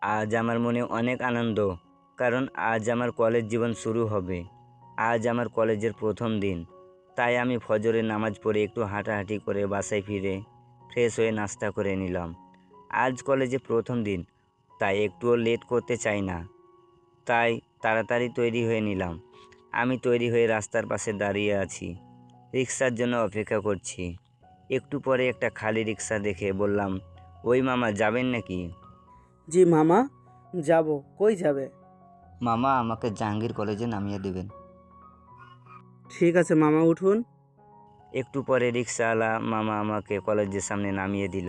আজ আমার মনে অনেক আনন্দ, কারণ আজ আমার কলেজ জীবন শুরু হবে। আজ আমার কলেজের প্রথম দিন। তাই আমি ফজরের নামাজ পড়ে একটু হাঁটাহাঁটি করে বাসায় ফিরে ফ্রেশ হয়ে নাস্তা করে নিলাম। আজ কলেজে প্রথম দিন, তাই একটুও লেট করতে চাই না। তাই তাড়াতাড়ি তৈরি হয়ে নিলাম। আমি তৈরি হয়ে রাস্তার পাশে দাঁড়িয়ে আছি, রিক্সার জন্য অপেক্ষা করছি। একটু পরে একটা খালি রিক্সা দেখে বললাম, ওই মামা, যাবেন নাকি? জি মামা, যাব। কই যাবে? মামা, আমাকে জাহাঙ্গীর কলেজে নামিয়ে দেবেন। ঠিক আছে মামা, উঠুন। একটু পরে রিক্সাওয়ালা মামা আমাকে কলেজের সামনে নামিয়ে দিল।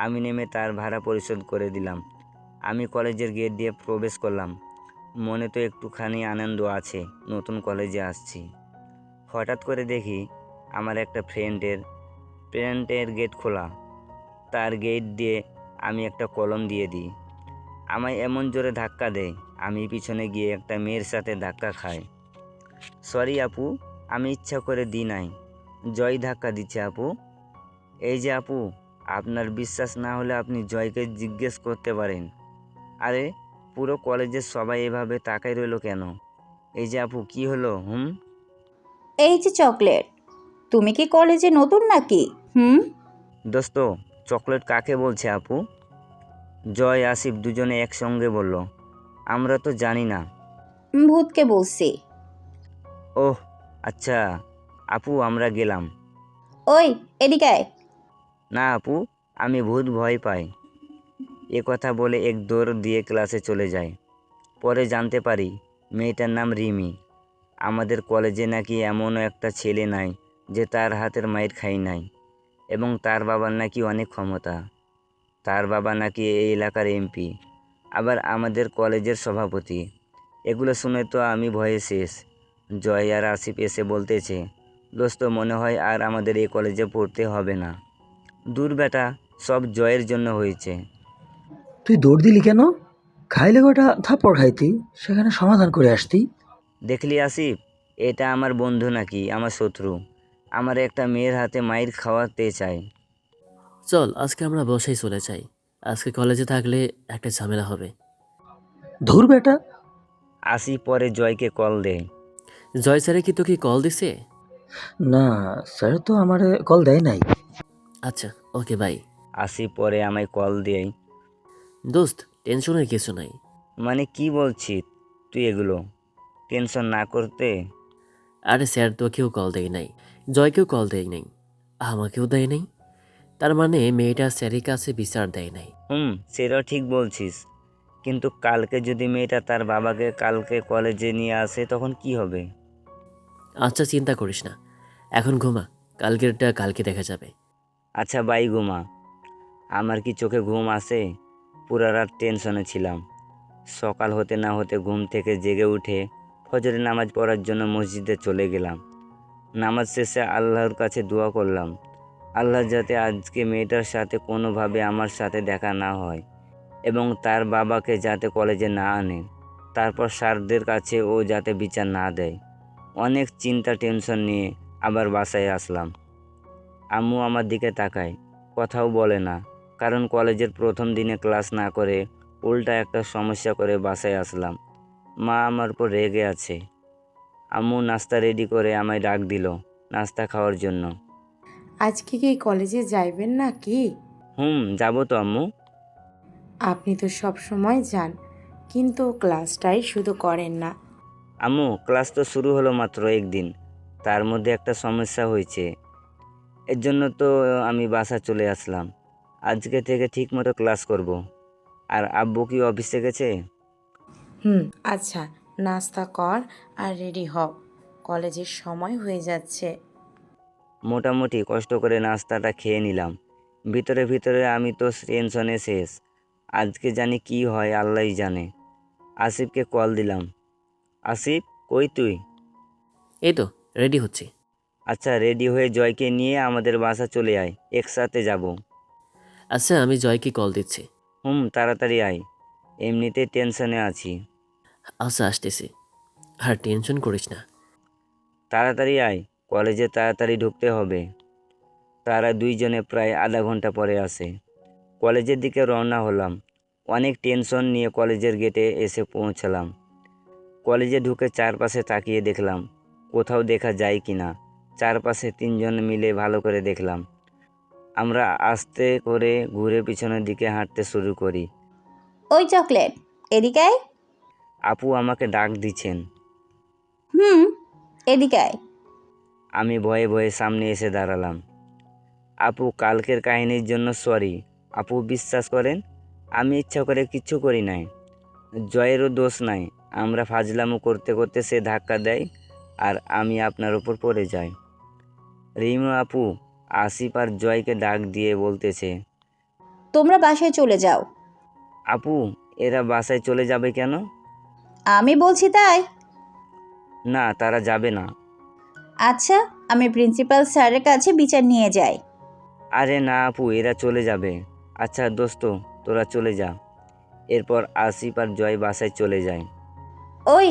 আমি নেমে তার ভাড়া পরিশোধ করে দিলাম। আমি কলেজের গেট দিয়ে প্রবেশ করলাম। মনে তো একটুখানি আনন্দ আছে, নতুন কলেজে আসছি। হঠাৎ করে দেখি আমার একটা ফ্রেন্ডের গেট খোলা। তার গেট দিয়ে আমি একটা কলম দিয়ে দিই। আমায় এমন জোরে ধাক্কা দেয়, আমি পিছনে গিয়ে একটা মেয়ের সাথে ধাক্কা খাই। সরি আপু, আমি ইচ্ছা করে দিই নাই। জয় ধাক্কা দিচ্ছে আপু। এই যে আপু, আপনার বিশ্বাস না হলে আপনি জয়কে জিজ্ঞেস করতে পারেন। আরে, পুরো কলেজের সবাই এভাবে তাকাই রইলো কেন? এই যে আপু, কি হলো? এই যে চকলেট, তুমি কি কলেজে নতুন নাকি? দোস্ত, চকলেট কাকে বলছে আপু? জয় আসিফ দুজনে একসঙ্গে বলল, আমরা তো জানি না। ভূতকে বলছি। ওহ, আচ্ছা আপু, আমরা গেলাম। ওই, এদিকে আয়। না আপু, আমি ভূত ভয় পাই। এ কথা বলে এক দৌড় দিয়ে ক্লাসে চলে যায়। পরে জানতে পারি মেয়েটার নাম রিমি। আমাদের কলেজে নাকি এমনও একটা ছেলে নাই যে তার হাতের মাইর খাই নাই, এবং তার বাবার নাকি অনেক ক্ষমতা। তার বাবা নাকি এই এলাকার এমপি, আবার আমাদের কলেজের সভাপতি। এগুলো শুনে তো আমি ভয়ে শেষ। জয় আর আসিফ এসে বলতেছে, দোস্ত, মনে হয় আর আমাদের এই কলেজে পড়তে হবে না। দূর বেটা, সব জয়ের জন্য হয়েছে। তুই দৌড় দিলি কেন? খাইলে কটা থাপ্পড় খাইতি, সেখানে সমাধান করে আসতি। দেখলি আসিফ, এটা আমার বন্ধু নাকি আমার শত্রু? আমার একটা মেয়ের হাতে মাইর খাওয়াতে চায়। চল আজকে আমরা বসেই চলে যাই। আজকে কলেজে থাকলে একটা ঝামেলা হবে। ধুর বেটা। আসিফ পরে জয়কে কল দেয়। জয় স্যারে কি তোকে কল দিছে? না, স্যার তো আমারে কল দেয় নাই। আচ্ছা, ওকে বাই। আসিফ পরে আমায় কল দেয়। দোস্ত, টেনশনের কিছু নাই। মানে কি বলছিস তুই এগুলো? টেনশন না করতে? আরে স্যার তোকেও কল দেয় নাই, জয়কেও কল দেয় নাই, আমাকেও দেয় নাই। তার মানে মেয়েটা স্যারের কাছে বিচার দেয় নাই। সেটাও ঠিক বলছিস, কিন্তু কালকে যদি মেয়েটা তার বাবাকে কালকে কলেজে নিয়ে আসে, তখন কি হবে? আচ্ছা, চিন্তা করিস না, এখন ঘুমা, কালকেরটা কালকে দেখা যাবে। আচ্ছা বাই ঘুমা। আমার কি চোখে ঘুম আসে? পুরা রাত টেনশনে ছিলাম। সকাল হতে না হতে ঘুম থেকে জেগে উঠে ফজরের নামাজ পড়ার জন্য মসজিদে চলে গেলাম। নামাজ শেষে আল্লাহর কাছে দোয়া করলাম, আল্লাহ যাতে আজকে মেয়েটার সাথে কোনোভাবে আমার সাথে দেখা না হয়, এবং তার বাবাকে যাতে কলেজে না আনে। তারপর স্যারদের কাছে ও যাতে বিচার না দেয়। অনেক চিন্তা টেনশন নিয়ে আবার বাসায় আসলাম। আম্মু আমার দিকে তাকায়, কথাও বলে না, কারণ কলেজের প্রথম দিনে ক্লাস না করে উল্টা একটা সমস্যা করে বাসায় আসলাম। মা আমার উপর রেগে আছে। আম্মু নাস্তা রেডি করে আমায় ডাক দিল নাস্তা খাওয়ার জন্য। আজকে কি কলেজে যাইবেন নাকি? যাবো তো আম্মু। আপনি তো সব সময় যান, কিন্তু ক্লাসটাই শুধু করেন না। আম্মু, ক্লাস তো শুরু হলো মাত্র একদিন, তার মধ্যে একটা সমস্যা হয়েছে। এর জন্য তো আমি বাসা চলে আসলাম। আজকে থেকে ঠিক মতো ক্লাস করব। আর আব্বু কি অফিসে গেছে? হুম, আচ্ছা, নাস্তা কর আর রেডি হ, কলেজের সময় হয়ে যাচ্ছে। মোটামুটি কষ্ট করে নাস্তাটা খেয়ে নিলাম। ভিতরে ভিতরে আমি তো টেনশনে শেষ। আজকে জানি কি হয়, আল্লাহই জানে। আসিফকে কল দিলাম। আসিফ, কই তুই? এই তো রেডি হচ্ছি। আচ্ছা, রেডি হয়ে জয়কে নিয়ে আমাদের বাসা চলে আয়, একসাথে যাব। আচ্ছা, আমি জয়কে কল দিচ্ছি। তাড়াতাড়ি আয়, এমনিতে টেনশনে আছি। আচ্ছা, আসতেছি, আর টেনশন করিস না। তাড়াতাড়ি আয়, কলেজে তাড়াতাড়ি ঢুকতে হবে। তারা দুইজনে প্রায় আধা ঘন্টা পরে আসে। কলেজের দিকে রওনা হলাম। অনেক টেনশন নিয়ে কলেজের গেটে এসে পৌঁছালাম। কলেজে ঢুকে চারপাশে তাকিয়ে দেখলাম কোথাও দেখা যায় কি না। চারপাশে তিনজন মিলে ভালো করে দেখলাম। আমরা আস্তে করে ঘুরে পিছনের দিকে হাঁটতে শুরু করি। ওই চকলেট, এদিকে আয়। আপু আমাকে ডাক দিচ্ছেন। হুম, এদিকে আয়। আমি ভয়ে ভয়ে সামনে এসে দাঁড়ালাম। আপু, কালকের কাহিনীর জন্য সরি। আপু, বিশ্বাস করেন আমি ইচ্ছা করে কিচ্ছু করি নাই। জয়েরও দোষ নাই। আমরা ফাজলামো করতে করতে সে ধাক্কা দেয় আর আমি আপনার ওপর পড়ে যাই। রিমু আপু আসিফ আর জয়কে ডাক দিয়ে বলতেছে, তোমরা বাসায় চলে যাও। আপু, এরা বাসায় চলে যাবে কেন? আমি বলছি তাই। না, তারা যাবে না। আচ্ছা, আমি প্রিন্সিপাল স্যারের কাছে বিচার নিয়ে যাই। আরে না আপু, এরা চলে যাবে। আচ্ছা দোস্ত, তোরা চলে যা। এরপর আসিফ আর জয় বাসায় চলে যায়। ওই,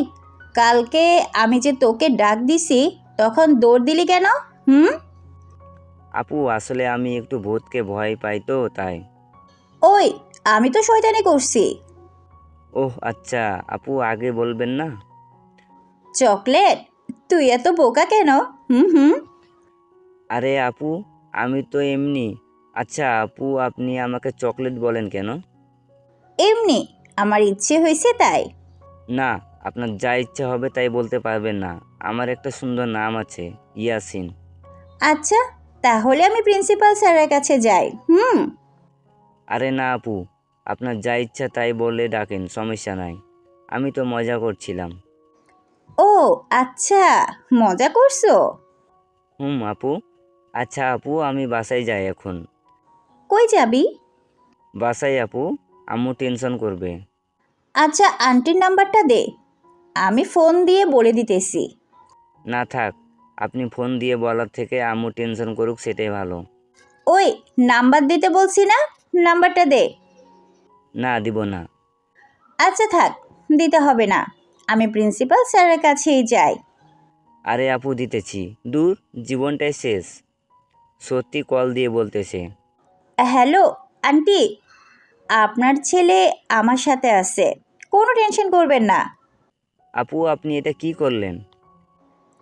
কালকে আমি যে তোকে ডাক দিছি তখন দৌড় দিলি কেন? হুম? আপু, আসলে আমি একটু ভূতকে ভয় পাই তো তাই। ওই, আমি তো শয়তানি করছি। ওহ আচ্ছা আপু, আগে বলবেন না? চকলেট, তুই এত বোকা কেন? হুম হুম। আরে আপু, আমি তো এমনি। আচ্ছা আপু, আপনি আমাকে চকলেট বলেন কেন? এমনি, আমার ইচ্ছে হয়েছে তাই। না, আপনার যা ইচ্ছা হবে তাই বলতে পারবেন না। আমার একটা সুন্দর নাম আছে, ইয়াসিন। আচ্ছা, তাহলে আমি প্রিন্সিপাল স্যারের কাছে যাই। হুম। আরে না আপু, আপনার যা ইচ্ছা তাই বলে ডাকেন, সমস্যা নাই। আমি তো মজা করছিলাম। ও আচ্ছা, মজা করছো? আপু। আচ্ছা আপু, আমি বাসায় যাই এখন। কই যাবি? বাসায় আপু, আম্মু টেনশন করবে। আচ্ছা, আন্টির নাম্বারটা দে, আমি ফোন দিয়ে বলে দিতেছি। না থাক, আপনি ফোন দিয়ে বলার থেকে আম্মু টেনশন করুক সেটাই ভালো। ওই, নাম্বার দিতে বলছি না, নাম্বারটা দে। না, দিব না। আচ্ছা থাক, দিতে হবে না, আমি প্রিন্সিপাল স্যারের কাছেই যাই। আরে আপু, দিতেছি। দূর, জীবনটাই শেষ। সত্যি কল দিয়ে বলতেছে। হ্যালো আন্টি, আপনার ছেলে আমার সাথে আছে, কোনো টেনশন করবেন না। আপু, আপনি এটা কি করলেন?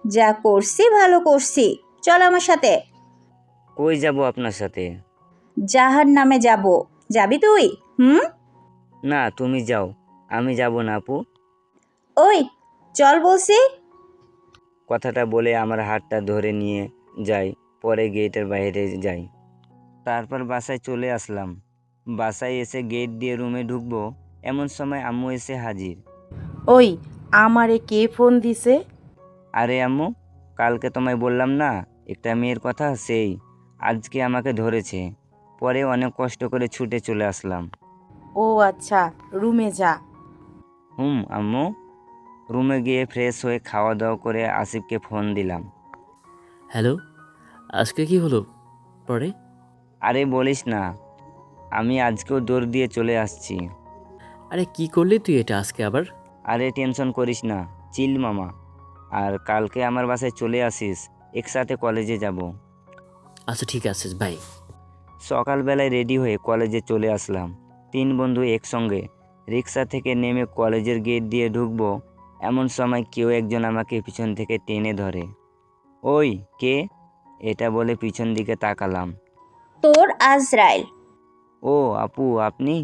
যা করছি ভালো করছি, চল আমার সাথে। কই যাব আপনার সাথে? জাহার নামে যাব, যাবি তুই? হুম? না, তুমি যাও, আমি যাব না আপু। ওই, চল বলছি। কথাটা বলে আমার হাতটা ধরে নিয়ে যাই, পরে গেটের বাইরে যাই। তারপর বাসায় চলে আসলাম। বাসায় এসে গেট দিয়ে রুমে ঢুকবো, এমন সময় আম্মু এসে হাজির। ওই, আমারে কে ফোন দিছে? আরে আম্মু, কালকে তোমায় বললাম না একটা মেয়ের কথা, সেই আজকে আমাকে ধরেছে। পরে অনেক কষ্ট করে ছুটে চলে আসলাম। ও আচ্ছা, রুমে যা। আম্মু। রুমে গিয়ে ফ্রেশ হয়ে খাওয়া দাওয়া করে আসিফকে ফোন দিলাম। হ্যালো, আজকে কি হলো পরে? আরে বলিস না, আমি আজকেও দৌড় দিয়ে চলে আসছি। আরে কি করলি তুই এটা আজকে আবার? আরে টেনশন করিস না, চিল মামা। আর কালকে আমার বাসায় চলে আসিস, একসাথে কলেজে যাব। আচ্ছা ঠিক আছে ভাই। সকালবেলায় রেডি হয়ে কলেজে চলে আসলাম। 3 বন্ধু একসঙ্গে রিক্সা থেকে নেমে কলেজের গেট দিয়ে ঢুকবো, এমন সময় কেউ একজন আমাকে পিছন থেকে টেনে ধরে। ওই, কে? এটা বলে পিছন দিকে তাকালাম। তোর আজরাইল। ও আপু, আপনি?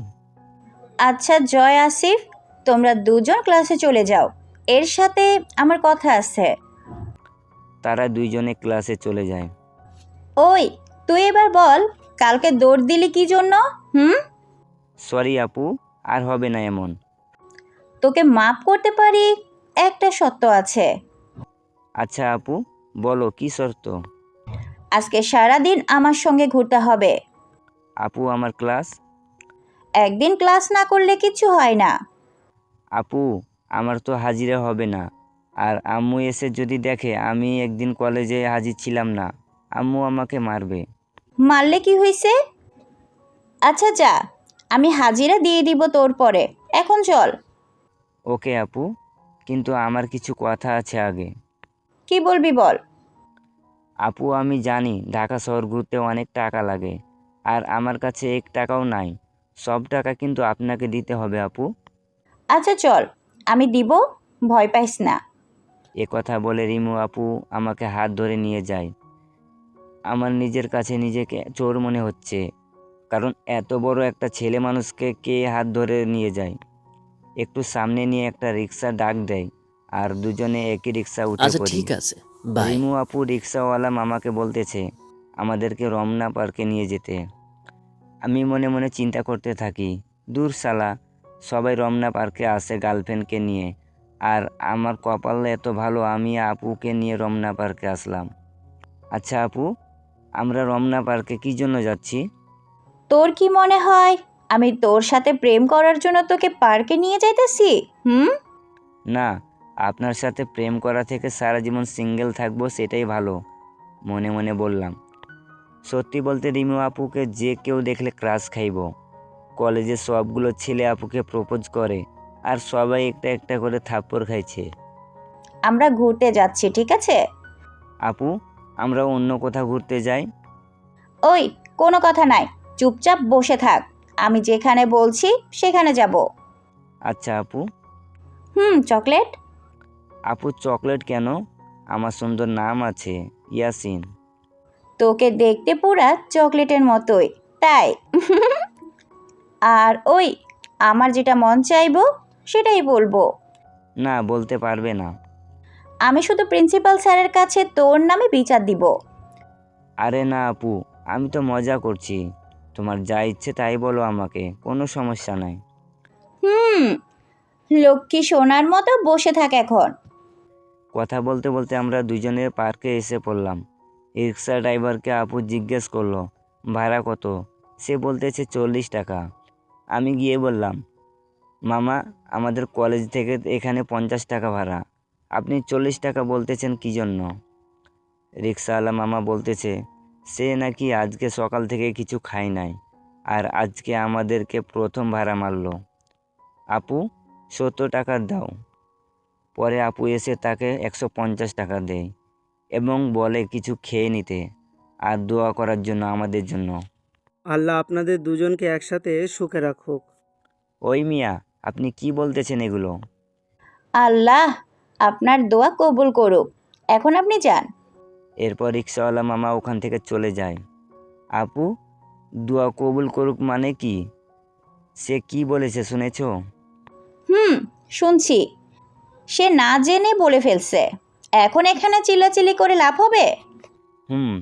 আচ্ছা জয় আসিফ, তোমরা দুজন ক্লাসে চলে যাও, এর সাথে আমার কথা আছে। তারা দুইজনে ক্লাসে চলে যায়। ওই, তুই এবার বল, কালকে দৌড় দিলি কি জন্য? হুম? সরি আপু, আর হবে না এমন। তোকে মাপ করতে পারি, একটা সত্য আছে। আচ্ছা আপু, বলো কি শর্ত? আজকে সারাদিন আমার সঙ্গে ঘুরতে হবে। আপু, আমার ক্লাস? একদিন ক্লাস না করলে কিছু হয় না। আপু, আমার তো হাজিরা হবে না। আর আম্মু এসে যদি দেখে আমি একদিন কলেজে হাজির ছিলাম না, আম্মু আমাকে মারবে। মারলে কি হয়েছে? আচ্ছা যা, আমি হাজিরা দিয়ে দিব তোর পরে, এখন চল। ওকে আপু, কিন্তু আমার কিছু কথা আছে আগে। কি বলবি বল। আপু, আমি জানি ঢাকা শহর ঘুরতে অনেক টাকা লাগে, আর আমার কাছে 1 টাকাও নাই। সব টাকা কিন্তু আপনাকে দিতে হবে আপু। আচ্ছা চল, আমি দিব, ভয় পাইস না। এ কথা বলে রিমু আপু আমাকে হাত ধরে নিয়ে যায়। আমার নিজের কাছে নিজেকে চোর মনে হচ্ছে, কারণ এত বড় একটা ছেলে মানুষকে কে হাত ধরে নিয়ে যায়। একটু সামনে নিয়ে একটা রিক্সা ডাক দেয়, আর দুজনে একই রিক্সা উঠে আচ্ছা পড়ি। ঠিক আছে, বাই। রিমু আপু রিক্সাওয়ালা মামাকে বলতেছে আমাদেরকে রমনা পার্কে নিয়ে যেতে। আমি মনে মনে চিন্তা করতে থাকি, দূর শালা, সবাই রমনা পার্কে আসে গার্লফ্রেন্ডকে নিয়ে, আর আমার কপাল এত ভালো আমি আপুকে নিয়ে রমনা পার্কে আসলাম। আচ্ছা আপু, আমরা রমনা পার্কে কী জন্য যাচ্ছি? তোর কি মনে হয় আমি তোর সাথে প্রেম করার জন্য তোকে পার্কে নিয়ে যাইতেছি? না, আপনার সাথে প্রেম করা থেকে সারা জীবন সিঙ্গেল থাকবো সেটাই ভালো, মনে মনে বললাম। সত্যি বলতে রিমু আপুকে যে কেউ দেখলে ক্রাশ খাইব। কলেজে সবগুলো ছেলে আপুকে প্রপোজ করে, আর সবাই একটা একটা করে থাপ্পড় খাইছে। আমরা ঘুরতে যাচ্ছি, ঠিক আছে? আপু, আমরা অন্য কোথাও ঘুরতে যাই। ওই, কোনো কথা নাই, চুপচাপ বসে থাক। আমি যেখানে বলছি সেখানে যাব। আচ্ছা আপু। চকলেট। আপু চকলেট কেন? আমার সুন্দর নাম আছে, ইয়াসিন। তোকে দেখতে পুরা চকলেটের মতোই, তাই? আর ওই, আমার যেটা মন চাইবো সেটাই বলবো। না, বলতে পারবে না। আমি শুধু প্রিন্সিপাল স্যারের কাছে তোর নামে বিচার দিব। আরে না আপু, আমি তো মজা করছি। তোমার যা ইচ্ছে তাই বলো আমাকে, কোনো সমস্যা নাই। হুম লক্ষ্মী সোনার মতো বসে থাক এখন। কথা বলতে বলতে আমরা দুজনের পার্কে এসে পড়লাম। রিক্সা ড্রাইভারকে আপু জিজ্ঞেস করলো ভাড়া কত। সে বলতেছে 40 টাকা। আমি গিয়ে বললাম, মামা, আমাদের কলেজ থেকে এখানে 50 টাকা ভাড়া, আপনি 40 টাকা বলতেছেন কী জন্য? রিক্সাওয়ালা মামা বলতেছে সে নাকি আজকে সকাল থেকে কিছু খায় নাই, আর আজকে আমাদেরকে প্রথম ভাড়া মারলো। আপু, 70 টাকা দাও। পরে আপু এসে তাকে 150 টাকা দেয় এবং বলে কিছু খেয়ে নিতে আর দোয়া করার জন্য আমাদের জন্য। আল্লাহ আপনাদের দুজনকে একসাথে সুখে রাখুক। ওই মিয়া, আপনি কি বলতেছেন এগুলো? আল্লাহ আপনার দোয়া কবুল করুক। এখন আপনি যান। এরপর রিক্সাওয়ালা মামা ওখান থেকে চলে যায়। আপু, দোয়া কবুল করুক মানে কি? সে কি বলেছে শুনেছো? শুনছি। সে না জেনে বলে ফেলছে। এখন এখানে চিল্লাচিল্লি করে লাভ হবে? হুম।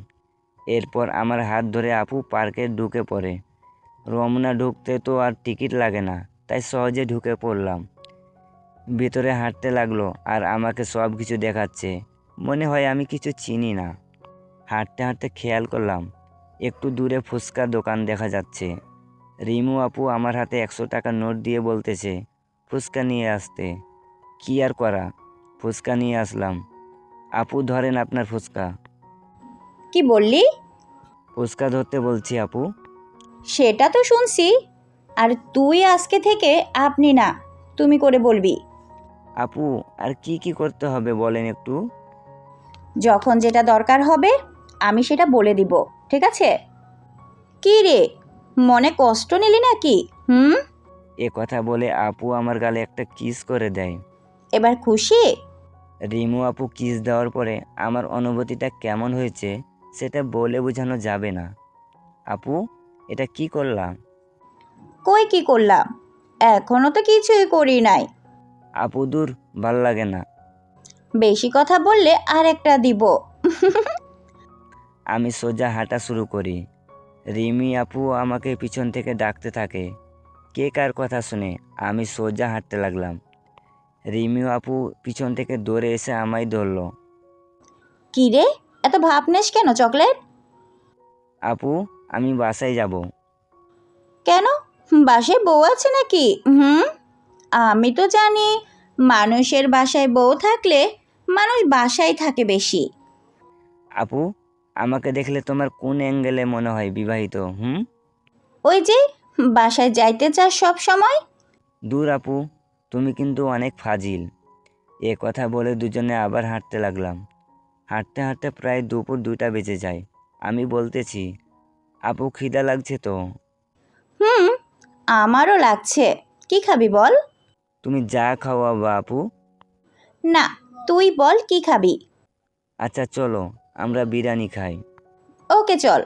এরপর আমার হাত ধরে আপু পার্কে ঢুকে পড়ে। রমনা ঢুকতে তো আর টিকিট লাগে না, তাই সহজে ঢুকে পড়লাম। ভিতরে হাঁটতে লাগলো আর আমাকে সব কিছু দেখাচ্ছে। মনে হয় আমি কিছু চিনি না। হাঁটতে হাঁটতে খেয়াল করলাম একটু দূরে ফুচকার দোকান দেখা যাচ্ছে। রিমু আপু আমার হাতে 100 টাকার নোট দিয়ে বলতেছে ফুচকা নিয়ে আসতে। কি আর করা, ফুচকা নিয়ে আসলাম। আপু ধরেন আপনার ফুচকা। কি বললি? ফুচকা ধরতে বলছি আপু। সেটা তো শুনছি। আর তুই আজকে থেকে আপনি না, তুমি করে বলবি। আপু, আর কি কি করতে হবে বলেন একটু। যখন যেটা দরকার হবে আমি সেটা বলে দিব, ঠিক আছে? কি রে, মনে কষ্ট নিলি নাকি? এ কথা বলে আপু আমার গালে একটা কিস করে দেয়। এবার খুশি? রিমু আপু কিস দেওয়ার পরে আমার অনুভূতিটা কেমন হয়েছে সেটা বলে বোঝানো যাবে না। আপু, এটা কি করলাম? কই কি করলাম? এখনো তো কিছুই করি নাই। আপু দূর, ভাল লাগে না। বেশি কথা বললে আর একটা দিব। আমি সোজা হাঁটা শুরু করি। রিমি আপু আমাকে পিছন থেকে ডাকতে থাকে। কে কার কথা শুনে আমি সোজা হাঁটতে লাগলাম। রিমি আপু পিছন থেকে দৌড়ে এসে আমায় ধরলো। কি রে, এত ভাবনেস কেন চকলেট? আপু, আমি বাসায় যাব। কেন, বাসায় বউ আছে নাকি? আমি তো জানি মানুষের বাসায় বউ থাকলে মানুষ বাসায় থাকে বেশি। আপু, আমাকে দেখলে তোমার কোন অ্যাঙ্গেলে মনে হয় বিবাহিত? ওই যে বাসায় যাইতে চাস সব সময়। দূর আপু, তুমি কিন্তু অনেক ফাজিল। এ কথা বলে দুজনে আবার হাঁটতে লাগলাম। হাঁটতে হাঁটতে প্রায় দুপুর 2টা বেজে যায়। আমি বলতেছি, আপু খিদা লাগছে তো? হুম আমারও লাগছে। কি খাবি বল? তুমি যা খাওয়াবা আপু। না, তুই বল কি খাবি? আচ্ছা চলো আমরা বিরিয়ানি খাই। ওকে চল।